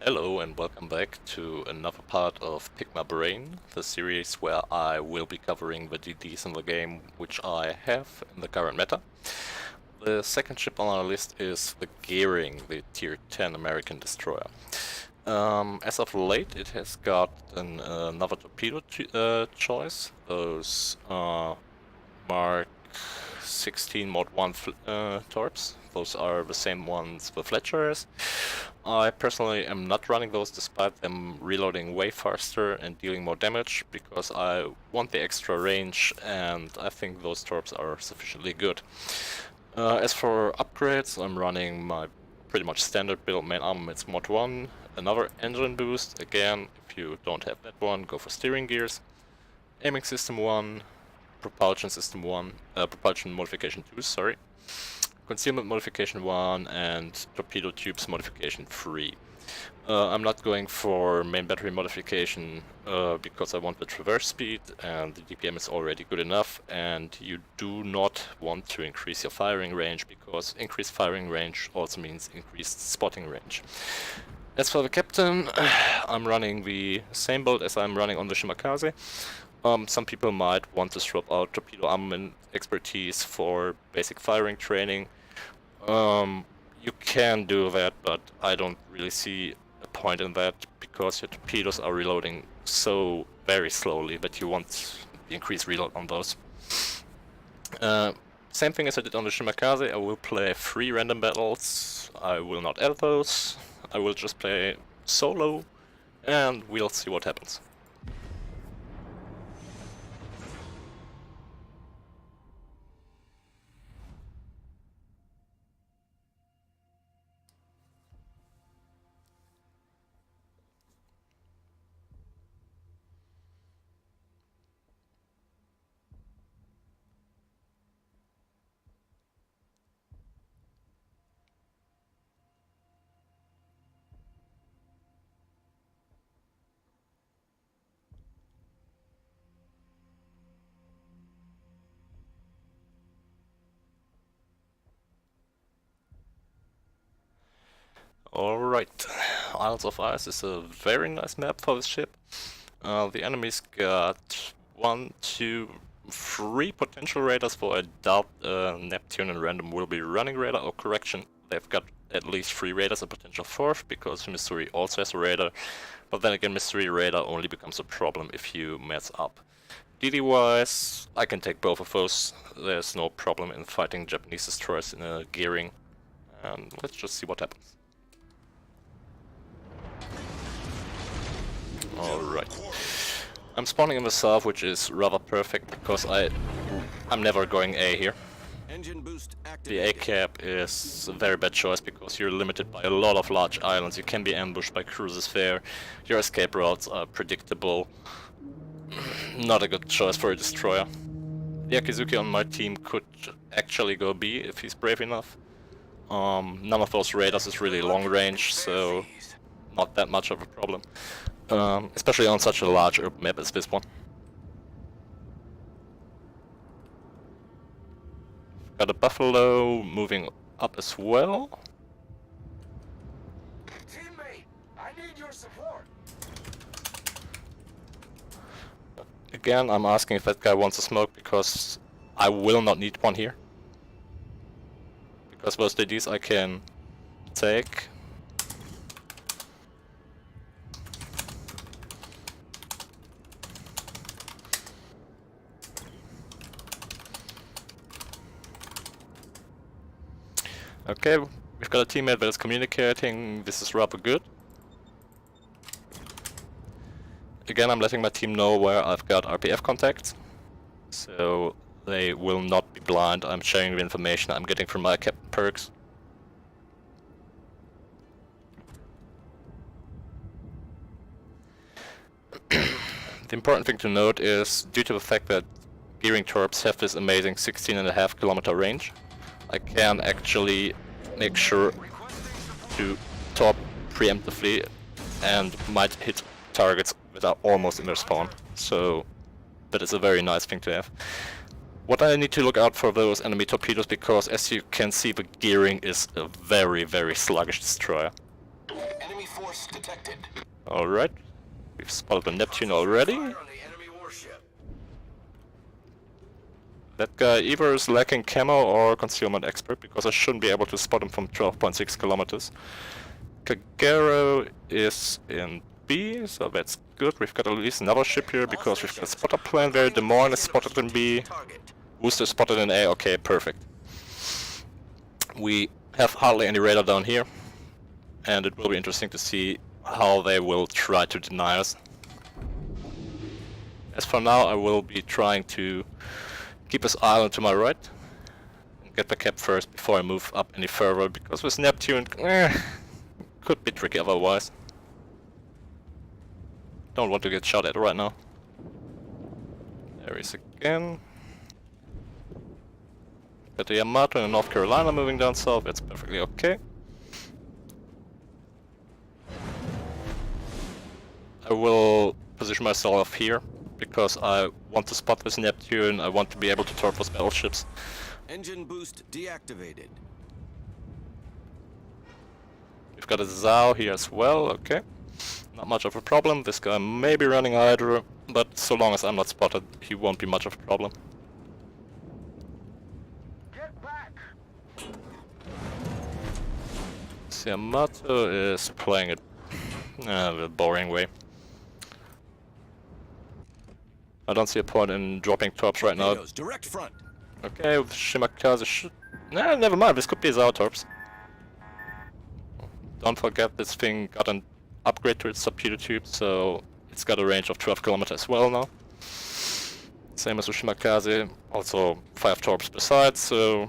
Hello and welcome back to another part of Pick My Brain, the series where I will be covering the DDs in the game which I have in the current meta. The second ship on our list is the Gearing, the tier 10 American destroyer. As of late it has got another torpedo choice, those Mark 16 Mod 1 torps. Those are the same ones the Fletcher has. I personally am not running those despite them reloading way faster and dealing more damage because I want the extra range and I think those torps are sufficiently good. As for upgrades, I'm running my pretty much standard build main armaments Mod 1, another engine boost. Again, if you don't have that one, go for steering gears. Aiming system 1, propulsion system 1, propulsion modification 2, sorry. Concealment modification 1 and torpedo tubes modification 3. I'm not going for main battery modification because I want the traverse speed and the DPM is already good enough, and you do not want to increase your firing range because increased firing range also means increased spotting range. As for the captain, I'm running the same build as I'm running on the Shimakaze. Some people might want to swap out torpedo armament expertise for basic firing training. You can do that, but I don't really see a point in that because your torpedoes are reloading so very slowly that you want the increased reload on those. Same thing as I did on the Shimakaze, I will play 3 random battles. I will not add those. I will just play solo and we'll see what happens. Alright, Isles of Ice is a very nice map for this ship. The enemy's got 1, 2, 3 potential raiders, for I doubt Neptune and Random will be running radar, or correction, they've got at least 3 raiders, a potential 4th, because Mystery also has a radar, but then again Mystery radar only becomes a problem if you mess up. DD wise, I can take both of those, there's no problem in fighting Japanese destroyers in a gearing, and let's just see what happens. Alright. I'm spawning in the south, which is rather perfect because I'm never going A here. The A cap is a very bad choice because you're limited by a lot of large islands. You can be ambushed by cruisers there. Your escape routes are predictable. Not a good choice for a destroyer. The Akizuki on my team could actually go B if he's brave enough. None of those raiders is really long range, so not that much of a problem. Especially on such a large urban map as this one. Got a Buffalo moving up as well. Teammate, I need your support. Again, I'm asking if that guy wants a smoke because I will not need one here. Because those DDs I can take. Okay, we've got a teammate that is communicating, this is rather good. Again, I'm letting my team know where I've got RPF contacts, so they will not be blind. I'm sharing the information I'm getting from my Captain Perks. The important thing to note is, due to the fact that Gearing torps have this amazing 16.5 kilometer range, I can actually make sure to torp preemptively and might hit targets that are almost in their spawn, so that is a very nice thing to have. What I need to look out for those enemy torpedoes, because as you can see the Gearing is a very, very sluggish destroyer. Enemy force detected. Alright. We've spotted the Neptune already. Fire on the enemy warship. That guy either is lacking camo or concealment expert, because I shouldn't be able to spot him from 12.6 kilometers. Kagero is in B, so that's good. We've got at least another ship here, because we've got a spotter plane there. Des Moines is spotted in B. Worcester spotted in A. Okay, perfect. We have hardly any radar down here, and it will be interesting to see how they will try to deny us. As for now, I will be trying to keep this island to my right and get the cap first before I move up any further, because with Neptune could be tricky otherwise. Don't want to get shot at right now. There he is again. Got the Yamato in North Carolina moving down south, that's perfectly okay. I will position myself here, because I want to spot this Neptune, I want to be able to torp those battleships. Engine boost deactivated. We've got a Zao here as well, okay. Not much of a problem, this guy may be running Hydra, but so long as I'm not spotted, he won't be much of a problem. Get back. Yamato is playing it a boring way. I don't see a point in dropping torps right now. Torpedoes, direct front. Okay, with Shimakaze should... Nah, never mind, this could be Zao torps. Don't forget this thing got an upgrade to its torpedo tube, so it's got a range of 12 kilometers as well now. Same as with Shimakaze, also 5 torps besides, so a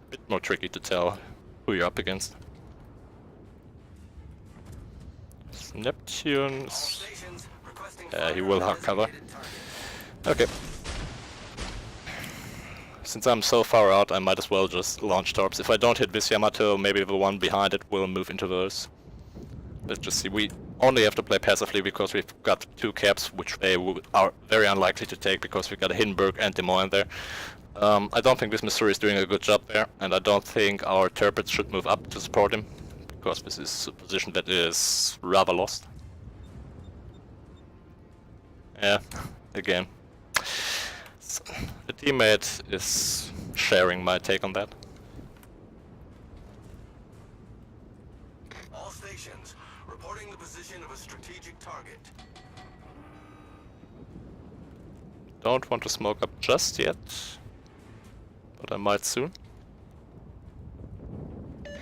bit more tricky to tell who you're up against. Neptune, he will have cover. Okay. Since I'm so far out, I might as well just launch torps. If I don't hit this Yamato, maybe the one behind it will move into those. Let's just see. We only have to play passively because we've got 2 caps, which they are very unlikely to take because we've got a Hindenburg and Des Moines there. I don't think this Missouri is doing a good job there, and I don't think our Tirpitz should move up to support him, because this is a position that is rather lost. Yeah, again. The teammate is sharing my take on that. All stations, reporting the position of a strategic target. Don't want to smoke up just yet, but I might soon. Denied.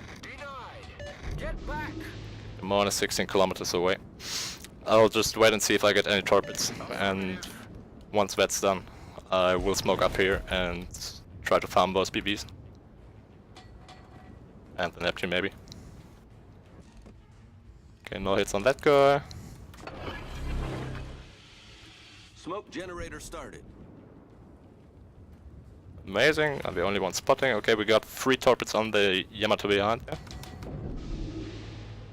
Get back. Des Moines is 16 kilometers away. I'll just wait and see if I get any torpedoes, and once that's done, I will smoke up here and try to farm those BBs. And the Neptune maybe. Okay, no hits on that guy. Smoke generator started. Amazing, I'm the only one spotting. Okay, we got 3 torpedoes on the Yamato behind there.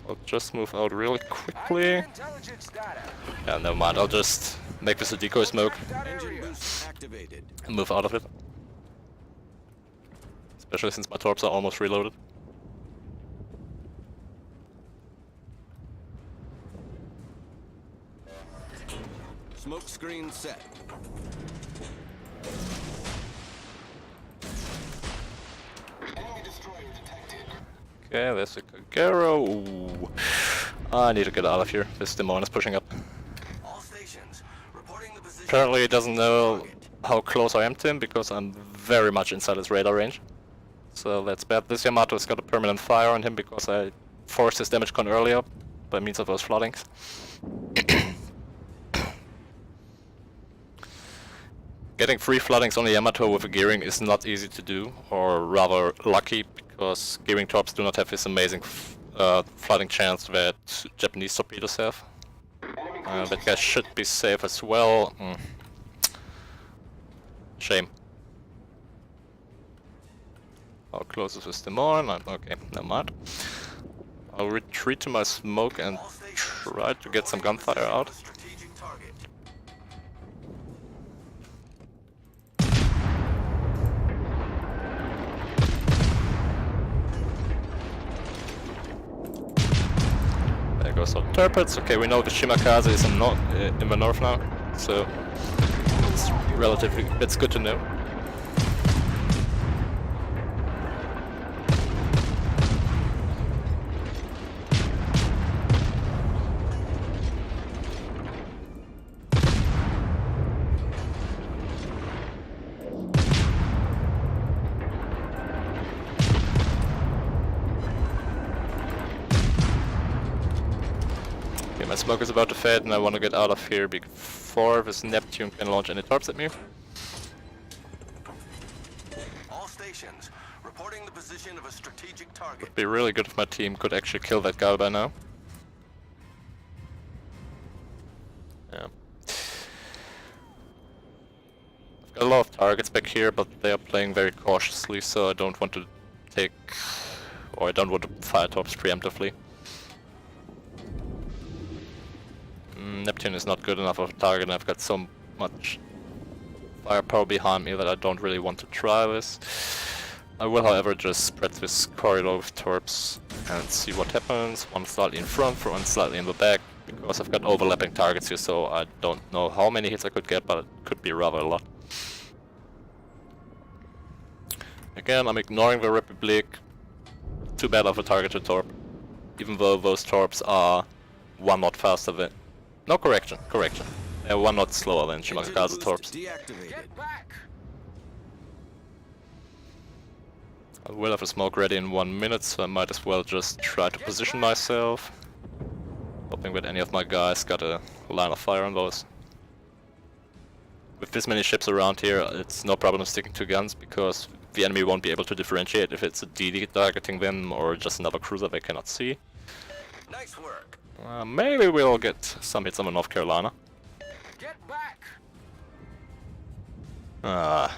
I'll just move out really quickly. Intelligence data. Yeah, never mind, I'll just make this a decoy smoke Engine boost activated. and move out of it. Especially since my torps are almost reloaded. Smoke screen set. Enemy destroyer detected. Okay, there's a Kagero. Ooh. I need to get out of here. This Des Moines is pushing up. All stations, reporting the position. Apparently he doesn't know how close I am to him because I'm very much inside his radar range. So that's bad. This Yamato's got a permanent fire on him because I forced his damage con earlier by means of those floodings. Getting 3 floodings on the Yamato with a gearing is not easy to do, or rather lucky, because gearing torps do not have this amazing flooding chance that Japanese torpedoes have. That guy should be safe as well. Shame. How close is this Des Moines? Okay, never mind. I'll retreat to my smoke and try to get some gunfire out. Strategic target. There goes all the turrets. Okay, we know the Shimakaze is in the north now, so it's good to know. Okay, my smoke is about to fade and I want to get out of here before this Neptune can launch any torps at me. All stations, reporting the position of a strategic target. It'd be really good if my team could actually kill that guy by now. Yeah. I've got a lot of targets back here, but they are playing very cautiously, so I don't want to take... or I don't want to fire torps preemptively. Neptune is not good enough of a target, and I've got so much firepower behind me that I don't really want to try this. I will, however, just spread this corridor with torps and see what happens. One slightly in front, one slightly in the back, because I've got overlapping targets here, so I don't know how many hits I could get, but it could be rather a lot. Again, I'm ignoring the Republic. Too bad of a targeted torp, even though those torps are 1 knot faster than... No, correction. They're 1 knot slower than Shimakaze torps. Deactivated. I will have a smoke ready in 1 minute, so I might as well just try to position myself. Hoping that any of my guys got a line of fire on those. With this many ships around here, it's no problem sticking to guns, because the enemy won't be able to differentiate if it's a DD targeting them or just another cruiser they cannot see. Nice work. Maybe we'll get some hits on the North Carolina. Get back. Ah.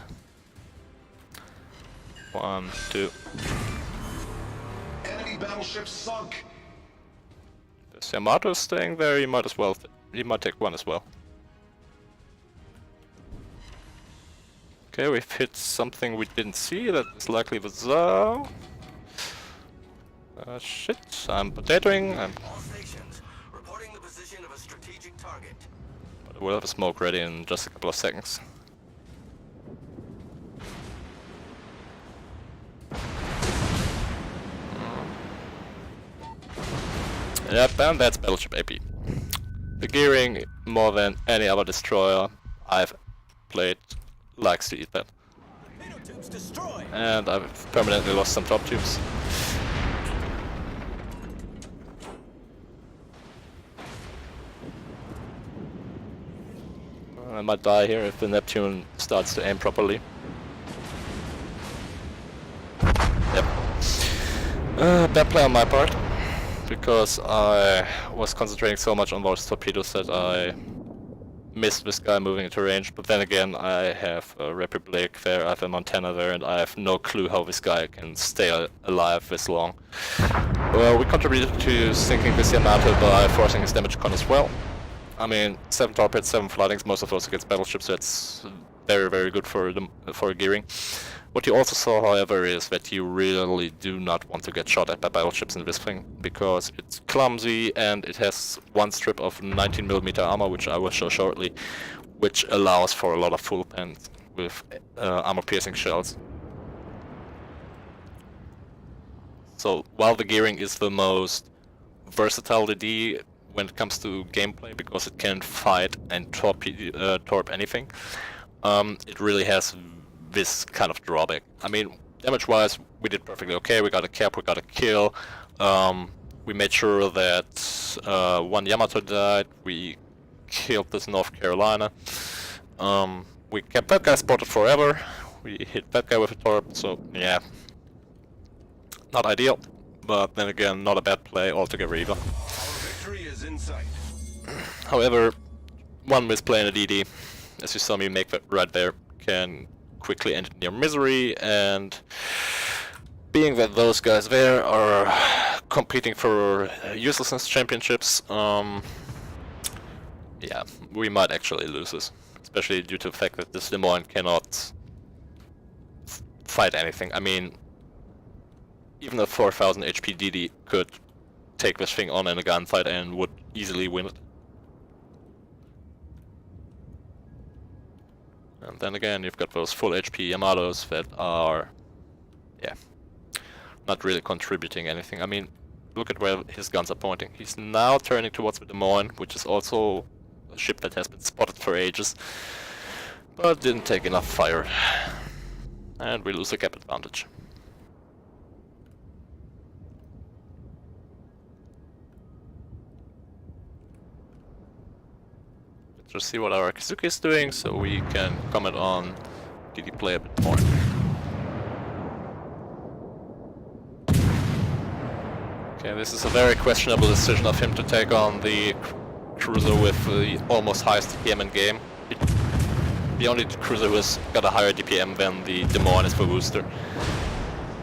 1, 2. Enemy battleship sunk. If Yamato is staying there, he might as well. He might take 1 as well. Okay, we've hit something we didn't see. That is likely the Zao. Shit, I'm potatoing. All stations, reporting the position of a strategic target. But we'll have a smoke ready in just a couple of seconds. Yep, and that's Battleship AP. The gearing, more than any other destroyer I've played, likes to eat that. Tubes destroyed. And I've permanently lost some top tubes. I might die here if the Neptune starts to aim properly. Yep. Bad play on my part, because I was concentrating so much on those torpedoes that I missed this guy moving into range. But then again, I have a Republic there, I have a Montana there, and I have no clue how this guy can stay alive this long. Well, we contributed to sinking this Yamato by forcing his damage con as well. I mean, 7 torpedoes, 7 floodings, most of those against battleships, so that's very, very good for gearing. What you also saw, however, is that you really do not want to get shot at by battleships in this thing, because it's clumsy and it has 1 strip of 19mm armor, which I will show shortly, which allows for a lot of full pens with armor-piercing shells. So, while the gearing is the most versatile DD when it comes to gameplay, because it can fight and torp anything, it really has this kind of drawback. I mean, damage-wise, we did perfectly okay. We got a cap, we got a kill. We made sure that 1 Yamato died. We killed this North Carolina. We kept that guy spotted forever. We hit that guy with a torp, so yeah. Not ideal, but then again, not a bad play altogether either. Victory is in sight. However, 1 misplay in a DD, as you saw me make that right there, can quickly end in near misery, and being that those guys there are competing for uselessness championships, yeah, we might actually lose this, especially due to the fact that this Lemoyne cannot fight anything. I mean, even a 4000 HP DD could take this thing on in a gunfight and would easily win it. And then again, you've got those full HP Yamatos that are, yeah, not really contributing anything. I mean, look at where his guns are pointing. He's now turning towards the Des Moines, which is also a ship that has been spotted for ages, but didn't take enough fire. And we lose the cap advantage. Let's just see what our Akizuki is doing, so we can comment on did he play a bit more. Okay, this is a very questionable decision of him to take on the cruiser with the almost highest DPM in game. The only cruiser who's got a higher DPM than the Des Moines is for booster.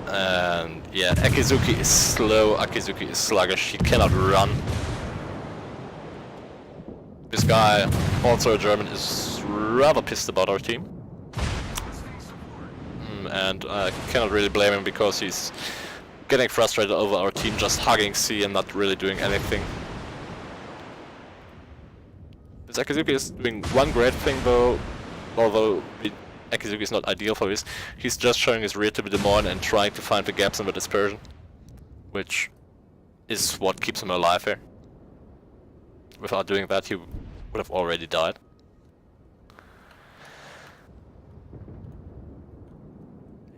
And yeah, Akizuki is slow, Akizuki is sluggish, he cannot run. This guy, also a German, is rather pissed about our team. And I cannot really blame him because he's getting frustrated over our team just hugging C and not really doing anything. This Akizuki is doing one great thing though, although Akizuki is not ideal for this. He's just showing his rear to the Des Moines and trying to find the gaps in the dispersion, which is what keeps him alive here. Without doing that, he would have already died.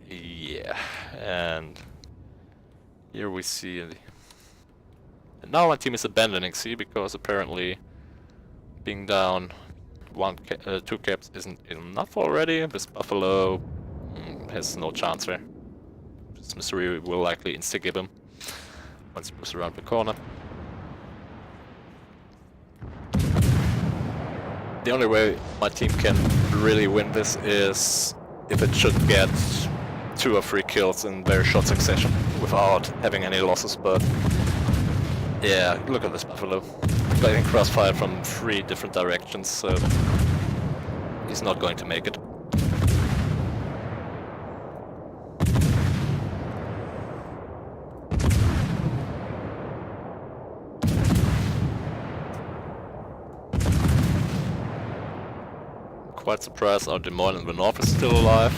Yeah, and here we see, and now my team is abandoning C because apparently being down two caps isn't enough already. This Buffalo has no chance here. This Missouri will likely insta-gib him once he moves around the corner. The only way my team can really win this is if it should get 2 or 3 kills in very short succession without having any losses, but yeah, look at this Buffalo. Getting crossfire from 3 different directions, so he's not going to make it. Quite surprised our Des Moines in the north is still alive.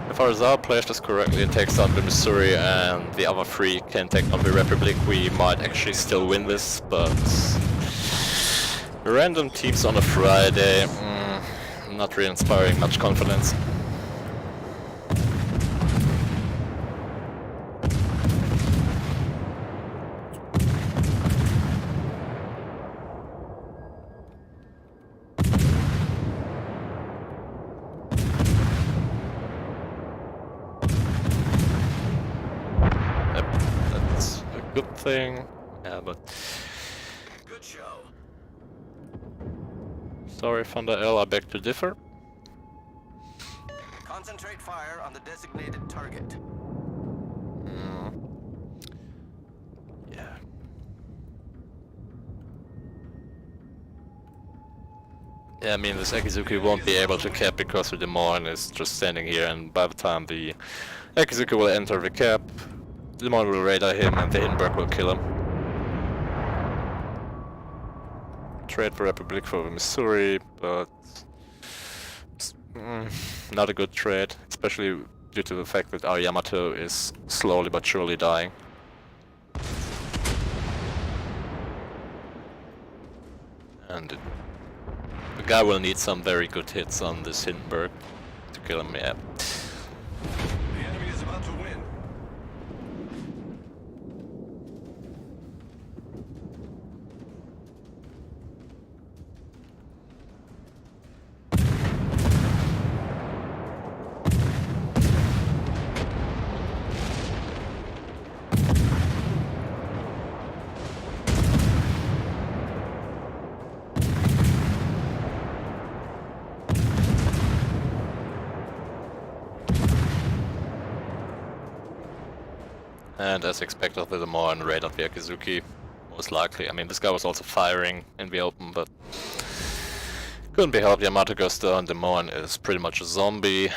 If our Tsar plays this correctly and takes down the Missouri and the other 3 can take on the Republic, we might actually still win this, but random teams on a Friday, not really inspiring much confidence. Good thing, yeah, but Good show. sorry, Thunder L, I beg to differ. Concentrate fire on the designated target. Yeah. Yeah, I mean, this Akizuki won't be able to cap because the Des Moines is just standing here, and by the time the Akizuki will enter the cap, Des Moines will radar him and the Hindenburg will kill him. Trade for Republic for the Missouri, but not a good trade, especially due to the fact that our Yamato is slowly but surely dying. And the guy will need some very good hits on this Hindenburg to kill him, yeah. The enemy is about to win. And as expected, the Des Moines raided the Akizuki, most likely. I mean, this guy was also firing in the open, but Couldn't be helped, Yamato goes down, Des Moines is pretty much a zombie,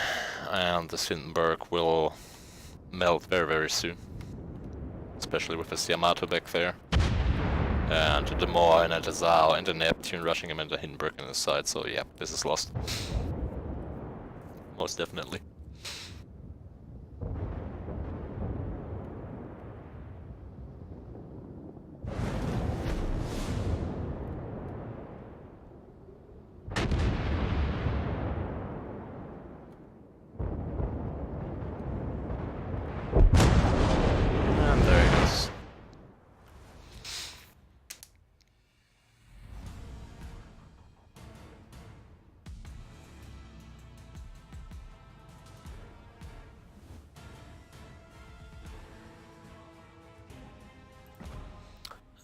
and this Hindenburg will melt very, very soon. Especially with this Yamato back there. And the Des Moines and the Zao and the Neptune rushing him and the Hindenburg on his side, so yeah, this is lost. Most definitely. And there he goes.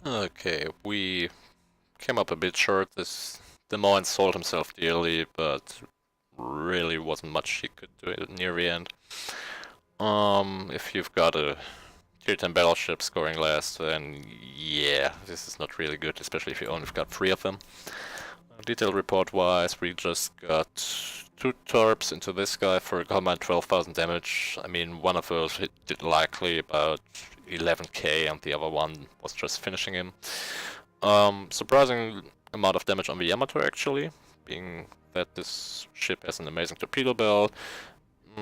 Okay, we came up a bit short. This Des Moines sold himself dearly, but really wasn't much he could do it near the end. If you've got a tier 10 battleship scoring last, then yeah, this is not really good, especially if you only got 3 of them. Detail report wise, we just got 2 torps into this guy for a combined 12,000 damage. I mean, one of those did likely about 11k and the other one was just finishing him. Surprising amount of damage on the Yamato actually, being that this ship has an amazing torpedo belt.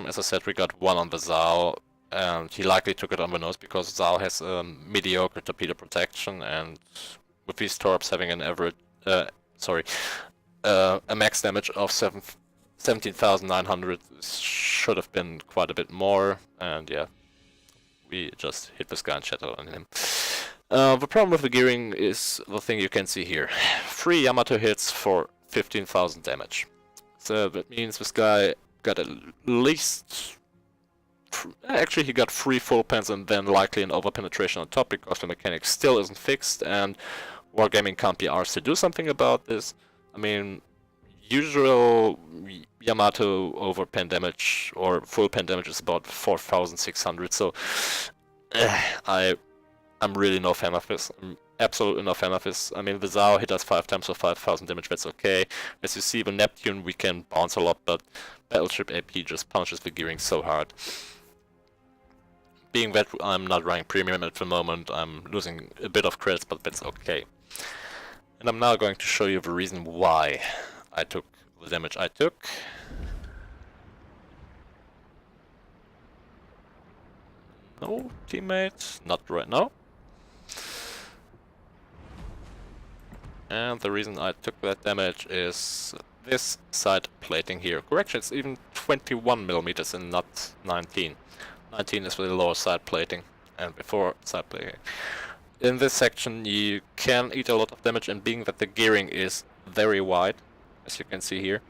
As I said, we got 1 on the Zao, and he likely took it on the nose because Zao has mediocre torpedo protection, and with these torps having an average, a max damage of 17,900 should have been quite a bit more, and yeah, we just hit this guy and shattered on him. The problem with the gearing is the thing you can see here. 3 Yamato hits for 15,000 damage. So that means this guy got at least... Actually, he got 3 full pens and then likely an overpenetration on top because the mechanic still isn't fixed, and Wargaming can't be arsed to do something about this. I mean, usual Yamato over pen damage or full pen damage is about 4,600, so I'm really no fan of this. I'm absolutely no fan of this. I mean, the Zao hit us 5 times for 5,000 damage, that's okay. As you see, the Neptune we can bounce a lot, but Battleship AP just punches the gearing so hard. Being that I'm not running premium at the moment, I'm losing a bit of credits, but that's okay. And I'm now going to show you the reason why I took the damage I took. No, teammates, not right now. And the reason I took that damage is this side plating here. Correction, it's even 21 millimeters and not 19. 19 is the lower side plating, and before side plating. In this section you can eat a lot of damage, and being that the gearing is very wide, as you can see here,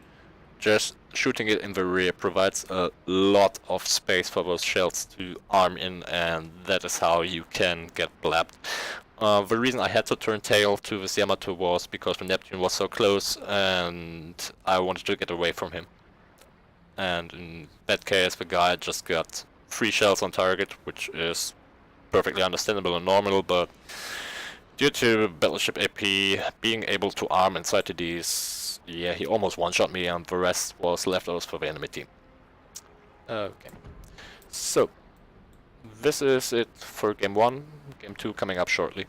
just shooting it in the rear provides a lot of space for those shells to arm in, and that is how you can get blapped. The reason I had to turn tail to this Yamato was because the Neptune was so close and I wanted to get away from him. And in that case the guy just got 3 shells on target, which is perfectly understandable and normal, but due to Battleship AP being able to arm inside of these, yeah, he almost one-shot me and the rest was leftovers for the enemy team. Okay, so this is it for Game 1, Game 2 coming up shortly.